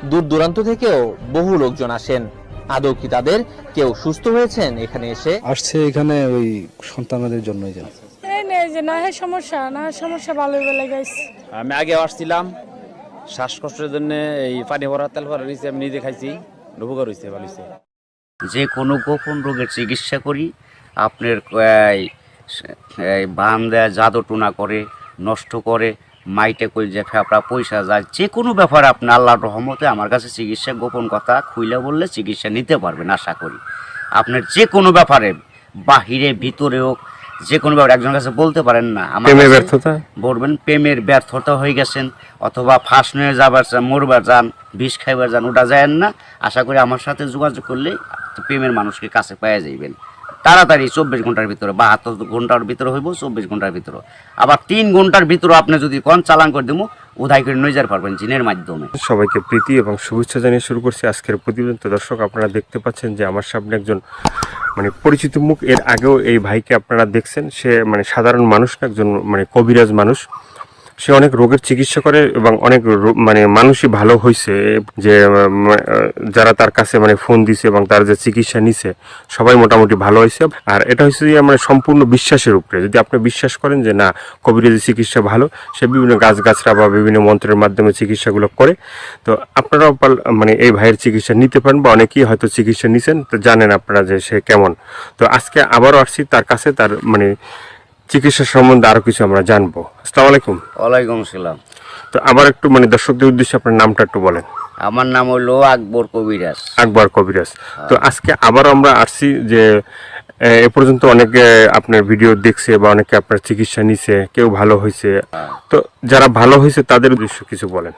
দূর দূরান্ত থেকেও বহু লোকজন আসেন। আদৌ কি তাদের কেউ সুস্থ হয়েছেন এখানে এসে? আসছে এখানে ওই সন্তানদের জন্যই যেন এই নেই যে না হয় সমস্যা ভালো বলে গেছে। আমি আগে আসছিলাম শ্বাসকষ্টের জন্য, এই পানি ভরা তেল ভরা রয়েছে, আমি নিজে খাইছি, উপকার হয়েছে, ভালো হয়েছে। যে কোনো গোপন রোগের চিকিৎসা করি। আপনার এই বান দেয়, জাদু টুনা করে, নষ্ট করে, মাইটে করে যে ফেপড়া পয়সা যায়, যে কোনো ব্যাপারে আপনি আল্লাহর রহমতে আমার কাছে চিকিৎসা গোপন কথা খুইলে বললে চিকিৎসা নিতে পারবেন আশা করি। আপনার যে কোনো ব্যাপারে বাহিরে ভিতরে হোক, যে কোনো ব্যাপারে একজনের কাছে বলতে পারেন না আমার ব্যর্থতা বলবেন প্রেমের ব্যর্থতা হয়ে গেছেন, অথবা ফাঁস নিয়ে যাবার চান, মরবার যান, বিষ খাইবার যান, ওটা যায়েন না। আশা করি আমার সাথে যোগাযোগ করলে প্রেমের মানুষকে কাছে পেয়ে যাইবেন তাড়াতাড়ি। 24 ঘন্টার ভিতরে, 72 ঘন্টার ভিতরে হইব, 24 ঘন্টার ভিতরে। আবার 3 ঘন্টার ভিতরে আপনি যদি কোন চালান করে দেবো, উধাই করে নিয়ে যেতে পারবেন জিনের মাধ্যমে। সবাইকে প্রীতি এবং শুভেচ্ছা জানিয়ে শুরু করছি আজকের প্রতিবেদন। তো দর্শক, আপনারা দেখতে পাচ্ছেন যে আমার সামনে একজন পরিচিত মুখ। এর আগেও এই ভাইকে আপনারা দেখছেন। সে সাধারণ মানুষ না, একজন কবিরাজ মানুষ। সে অনেক রোগের চিকিৎসা করে এবং অনেক মানুষই ভালো হয়েছে। যে যারা তার কাছে ফোন দিছে এবং তার যে চিকিৎসা নিছে সবাই মোটামুটি ভালো হয়েছে। আর এটা হচ্ছে যে সম্পূর্ণ বিশ্বাসের উপরে। যদি আপনি বিশ্বাস করেন যে না, কবিরাজি চিকিৎসা ভালো, সে বিভিন্ন গাছগাছরা বা বিভিন্ন মন্ত্রের মাধ্যমে চিকিৎসাগুলো করে, তো আপনারাও এই ভাইয়ের চিকিৎসা নিতে পারেন, বা অনেকেই হয়তো চিকিৎসা নিছেন, তো জানেন আপনারা যে সে কেমন। তো আজকে আবারও আসছি তার কাছে, তার চিকিৎসা সম্বন্ধে আরো কিছু আমরা জানবো। আসসালামু আলাইকুম। ওয়ালাইকুম আসসালাম। তো আবার একটু দর্শকদের উদ্দেশ্যে আপনার নামটা একটু বলেন। আমার নাম হলো আকবর কবিরাজ। আকবর কবিরাজ। তো আজকে আবারও আমরা আসছি যে এ পর্যন্ত অনেকে আপনার ভিডিও দেখছে বা অনেকে আপনার চিকিৎসা নিছে, কেউ ভালো হয়েছে। তো যারা ভালো হয়েছে তাদের উদ্দেশ্য কিছু বলেন।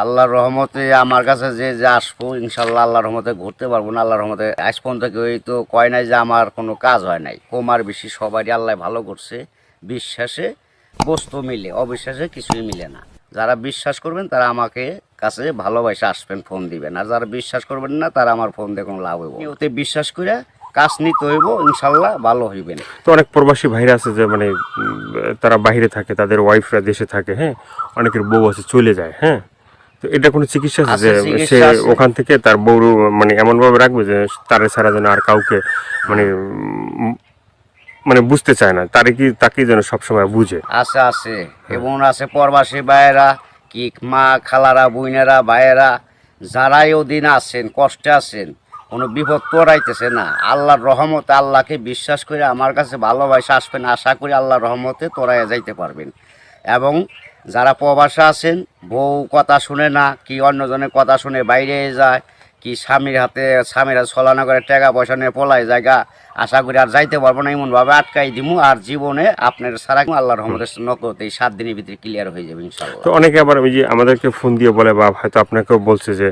আল্লাহর রহমতে আমার কাছে যে আসবো, ইনশাল্লাহ আল্লাহর রহমতে ঘুরতে পারবো না। আল্লাহর রহমতে আজ পর্যন্ত কেউ তো কয় নাই যে আমার কোনো কাজ হয় নাই। কমার বেশি সবারই আল্লাহ ভালো করছে। বিশ্বাসে বস্তু মিলে, অবিশ্বাসে কিছুই মিলে না। যারা বিশ্বাস করবেন তারা আমাকে কাছে ভালোবাসে আসবেন, ফোন দিবেন। আর যারা বিশ্বাস করবেন না তারা আমার ফোন দিয়ে কোনো লাভ হইব। ওতে বিশ্বাস করে কাজ নিতে হইব, ইনশাল্লাহ ভালো হইবেন। তো অনেক প্রবাসী ভাইরা আছে যে তারা বাইরে থাকে, তাদের ওয়াইফরা দেশে থাকে, হ্যাঁ, অনেকের বউ আছে চলে যায়, হ্যাঁ। তো এটা কোনো চিকিৎসা আছে যে সে ওখান থেকে তার বউ এমন ভাবে রাখবে যে তার ছাড়া যেন আর কাউকে বুঝতে চায় না, তাকে যেন সবসময় বুঝে। আছে আছে এবং আছে প্রবাসী ভাইয়েরা, কি মা খালারা, বোনেরা, ভাইয়েরা, যারাই ওদিন আছেন, কষ্টে আছেন, কোনো বিপদ তোরাইতেছে না, আল্লাহর রহমতে আল্লাহকে বিশ্বাস করে আমার কাছে ভালোবাসা আসবেন। আশা করি আল্লাহর রহমতে তোরাইয়া যাইতে পারবেন। এবং যারা প্রবাসে আছেন, বউ কথা শুনে না, কি অন্যজনের কথা শুনে বাইরে যায়, কি স্বামীরা ছলনা করে টাকা পয়সা নিয়ে পলায় জায়গা, আশা করি আর যাইতে পারবো না, এমনভাবে আটকাই দিমু। আর জীবনে আপনার সারা আল্লাহর রহমতের নগদ এই 7 দিনের ভিতরে ক্লিয়ার হয়ে যাবে ইনশাআল্লাহ। তো অনেকে আবার ওই যে আমাদেরকে ফোন দিয়ে বলে, বা হয়তো আপনাকেও বলছে যে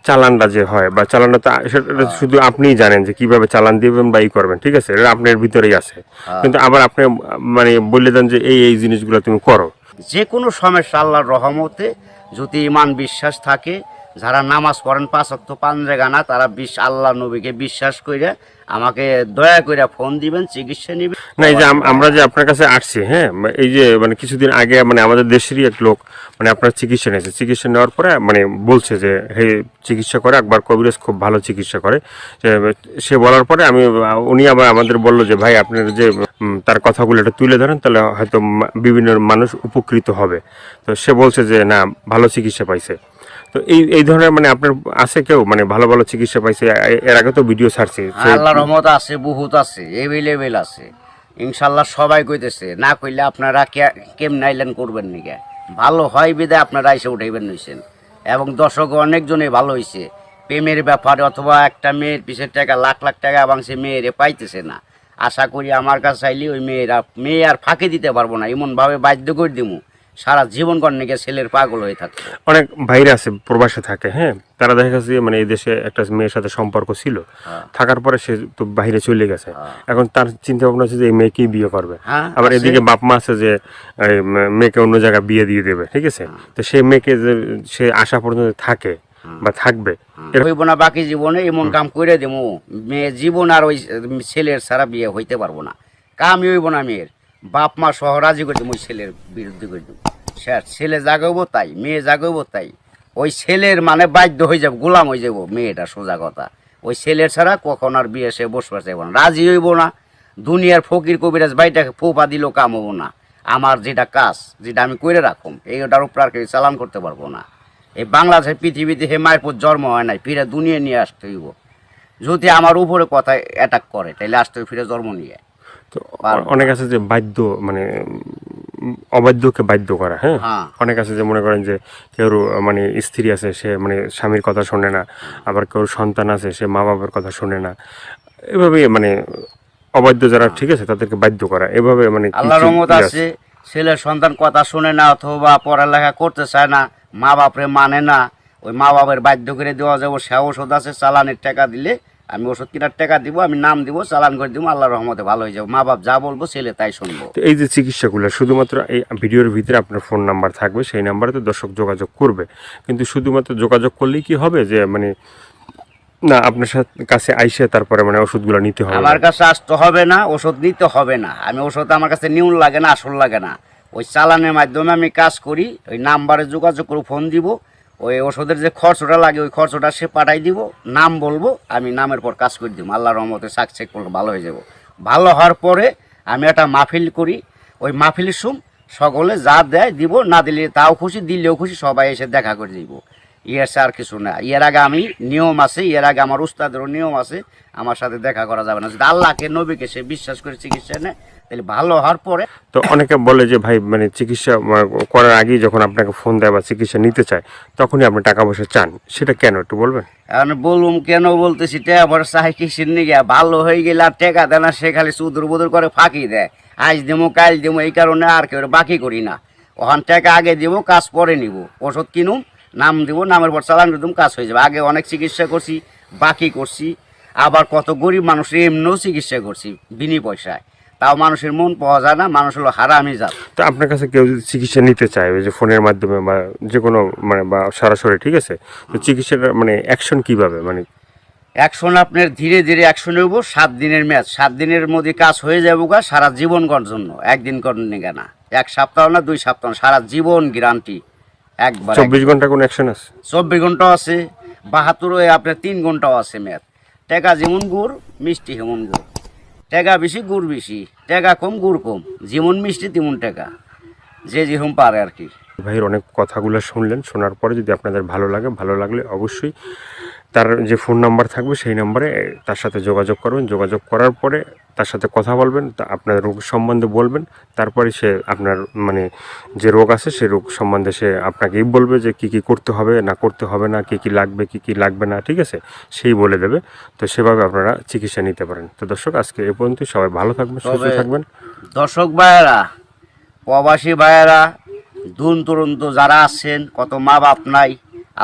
চালানটা যে হয়, বা চালানটা তো সেটা শুধু আপনিই জানেন যে কিভাবে চালান দিবেন বা ই করবেন, ঠিক আছে, এটা আপনার ভিতরেই আছে। কিন্তু আবার আপনি বলে দেন যে এই জিনিসগুলো তুমি করো। যে কোনো সমস্যা আল্লাহর রহমতে যদি ইমান বিশ্বাস থাকে, যারা নামাজ পড়েন 5 ওয়াক্ত 5 গানা, তারা আল্লাহ নবীকে বিশ্বাস করে আমাকে দয়া করে ফোন দিবেন, চিকিৎসা নেবেন। না, এই যে আমরা যে আপনার কাছে আসছি, হ্যাঁ, এই যে কিছুদিন আগে আমাদের দেশেরই এক লোক আপনার চিকিৎসা নিয়েছে। চিকিৎসা নেওয়ার পরে বলছে যে হে, চিকিৎসা করে আকবর কবিরাজ খুব ভালো চিকিৎসা করে। সে বলার পরে উনি আবার আমাদের বললো যে ভাই, আপনার যে তার কথাগুলো এটা তুলে ধরেন, তাহলে হয়তো বিভিন্ন মানুষ উপকৃত হবে। তো সে বলছে যে না, ভালো চিকিৎসা পাইছে। তো এই ধরনের আপনার আছে কেউ ভালো ভালো চিকিৎসা পাইছে? এর আগে তো ভিডিও ছাড়ছে। আল্লাহর রহমত আছে, বহুত আছে, এভেলেবেল আছে ইনশাল্লাহ। সবাই কইতেছে, না কইলে আপনারা কেমন আইলেন করবেন নাকি? ভালো হয় বিদায় আপনারা এসে উঠাইবেন নিছেন। এবং দর্শক অনেকজনই ভালো হয়েছে প্রেমের ব্যাপারে, অথবা একটা মেয়ের পিছের টাকা লাখ লাখ টাকা এবং সে মেয়েরে পাইতেছে না। আশা করি আমার কাছে চাইলে ওই মেয়ে আর ফাঁকি দিতে পারবো না, এমনভাবে বাধ্য করে দিব সারা জীবন কর্ণিকে ছেলের পাগল হয়ে থাকে। অনেক ভাইরা আছে প্রবাসে থাকে, হ্যাঁ, তারা দেখা গেছে এই দেশে একটা মেয়ের সাথে সম্পর্ক ছিল, থাকার পরে সে তো বাইরে চলে গেছে। এখন তার চিন্তা ভাবনা আছে যে এই মেয়েকেই বিয়ে করবে। আবার এদিকে বাপ মা আছে যে মেয়েকে অন্য জায়গায় বিয়ে দিয়ে দেবে, ঠিক আছে। তো সেই মেয়েকে যে সে আসা পর্যন্ত থাকে বা থাকবে, হইব না বাকি জীবনে এমন কাম করে দেবো, মেয়ে জীবন আর ওই ছেলের ছাড়া বিয়ে হইতে পারবো না। কামই হইব না মেয়ের, বাপ মা সহ রাজি করে দেবো, ওই ছেলের বিরুদ্ধে করে দেবো। ছেলে জাগাবো তাই, মেয়ে জাগাবো তাই, ওই ছেলের মানে বাধ্য হয়ে যাবো, গোলাম হয়ে যাবো মেয়েটা, সোজা কথা। ওই ছেলের ছাড়া কখন আর বিয়ে সে বসবার চাইব না, রাজি হইব না। দুনিয়ার ফকির কবিরাজ বাইটাকে ফোপা দিলেও কাম হবো না। আমার যেটা কাজ, যেটা আমি করে রাখুম, এইটার উপর আর কেউ চালান করতে পারবো না। এই বাংলাদেশের পৃথিবীতে হে মায়ের জন্ম হয় নাই, ফিরে দুনিয়া নিয়ে আসতে হইব। যদি আমার উপরে কথা অ্যাটাক করে তাহলে আসতে হইব ফিরে জন্ম নিয়ে। তো অনেক আছে যে বাধ্য, মানে অবাধ্যকে বাধ্য করা, হ্যাঁ। হ্যাঁ। অনেক আছে যে মনে করেন যে কেউ মানে স্ত্রী আছে, সে মানে স্বামীর কথা শোনে না, আবার কেউ সন্তান আছে, সে মা বাবার কথা শোনে না, এভাবে মানে অবাধ্য যারা, ঠিক আছে, তাদেরকে বাধ্য করা, এভাবে মানে কি আল্লাহর রহমত কি আছে, ছেলের সন্তান কথা শুনে না অথবা পড়ালেখা করতে চায় না, মা বাপরে মানে না, ওই মা বাবার বাধ্য করে দেওয়া যাবো। সে ওষুধ আছে, চালানের টাকা দিলে আমি ওষুধ কেনার টাকা দিব, আমি নাম দিব, চালান করে দিব, আল্লাহর রহমতে ভালো হয়ে যাবো। মা বাপ যা বলবো ছেলে তাই শুনবো। তো এই যে চিকিৎসাগুলো শুধুমাত্র এই ভিডিওর ভিতরে আপনার ফোন নাম্বার থাকবে, সেই নাম্বারে তো দর্শক যোগাযোগ করবে, কিন্তু শুধুমাত্র যোগাযোগ করলেই কি হবে যে মানে না আপনার সাথে কাছে আইসে তারপরে মানে ওষুধগুলো নিতে হবে? আমার কাছে আসতে হবে না, ওষুধ নিতে হবে না। আমি ওষুধ আমার কাছে নিউন লাগে না, আসল লাগে না। ওই চালানের মাধ্যমে আমি কাজ করি, ওই নাম্বারে যোগাযোগ করে ফোন দিব, ওই ওষুধের যে খরচটা লাগে ওই খরচটা সে পাঠাই দিব, নাম বলবো, আমি নামের পর কাজ করে দিব। আল্লাহর রহমতে সাকসেস করলে ভালো হয়ে যাব। ভালো হওয়ার পরে আমি একটা মাহফিল করি, ওই মাহফিলের সকলে যা দেয় দিব, না দিলে তাও খুশি, দিলেও খুশি, সবাই এসে দেখা করে দিব। ইয়ের আর কিছু না। এর আগে আমি নিয়ম আছে, এর আগে আমার উস্তাদেরও নিয়ম আছে, আমার সাথে দেখা করা যাবে না। যদি আল্লাহকে নবীকে সে বিশ্বাস করে চিকিৎসা নেয় তাহলে ভালো হওয়ার পরে। তো অনেকে বলে যে ভাই মানে চিকিৎসা করার আগেই যখন আপনাকে ফোন দেয় বা চিকিৎসা নিতে চায় তখনই আপনি টাকা পয়সা চান, সেটা কেন একটু বলবেন? এখন বলুম কেন বলতেছি, টাকা পয়সা চাই কিসের নিয়ে, ভালো হয়ে গেলে আর টাকা দেয় না, সে খালি সুদূর বুদুর করে ফাঁকি দেয়, আজ দেবো কাল দেবো, এই কারণে আর কেউ বাকি করি না। ওখান টাকা আগে দিব, কাজ পরে নিব। ওষুধ কিনুম, নাম দিব, নামের পর চালান করে দিম, কাজ হয়ে যাবে। আগে অনেক চিকিৎসা করছি, বাকি করছি, আবার কত গরিব মানুষের এমনিও চিকিৎসা করছি বিনি পয়সায়, তাও মানুষের মন পাওয়া যায় না, মানুষ হলো হারামি জাত। তো আপনার কাছে কেউ যদি চিকিৎসা নিতে চায় ওই যে ফোনের মাধ্যমে বা যে কোনো মানে বা সরাসরি, ঠিক আছে, তো চিকিৎসাটা মানে অ্যাকশন কিভাবে, মানে অ্যাকশন আপনার ধীরে ধীরে অ্যাকশন নেব। 7 দিনের ম্যাচ, 7 দিনের মধ্যে কাজ হয়ে যাবো গা, সারা জীবন করার জন্য। একদিন করেন না, 1 সপ্তাহ না 2 সপ্তাহ, সারা জীবন গ্যারান্টি একবার। 24 ঘন্টা কোনো অ্যাকশন আছে? 24 ঘন্টাও আছে, 72 আপনার 3 ঘন্টাও আছে ম্যাচ। টাকা যেমন গুড়, মিষ্টি হেমন গুড়। টাকা বেশি, গুড় বেশি, টাকা কম, গুড় কম, যেমন মিষ্টি তেমন টাকা, যে যেরকম পারে আর কি। ভাইয়ের অনেক কথাগুলো শুনলেন, শোনার পরে যদি আপনাদের ভালো লাগে, ভালো লাগলে অবশ্যই তার যে ফোন নাম্বার থাকবে সেই নাম্বারে তার সাথে যোগাযোগ করবেন। যোগাযোগ করার পরে তার সাথে কথা বলবেন, তা আপনার রোগ সম্বন্ধে বলবেন, তারপরে সে আপনার মানে যে রোগ আছে সেই রোগ সম্বন্ধে সে আপনাকেই বলবে যে কী কী করতে হবে না করতে হবে না, কী কী লাগবে কী কী লাগবে না, ঠিক আছে, সেই বলে দেবে। তো সেভাবে আপনারা চিকিৎসা নিতে পারেন। তো দর্শক আজকে এ পর্যন্তই, সবাই ভালো থাকবেন, সুস্থ থাকবেন। দর্শক ভাইয়েরা, প্রবাসী ভাইয়েরা, দূর দূরান্ত যারা আছেন, কত মা বাপ নাই,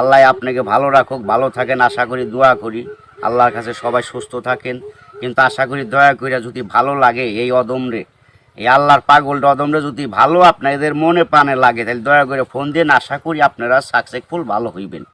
আল্লাহ আপনাকে ভালো রাখুক, ভালো থাকেন আশা করি, দোয়া করি আল্লাহর কাছে সবাই সুস্থ থাকেন। কিন্তু আশা করি দয়া করে যদি ভালো লাগে এই অদমরে, এই আল্লাহর পাগলটা অদমরে যদি ভালো আপনাদের মনে প্রাণে লাগে, তাহলে দয়া করে ফোন দিন। আশা করি আপনারা সাকসেসফুল ভালো হইবেন।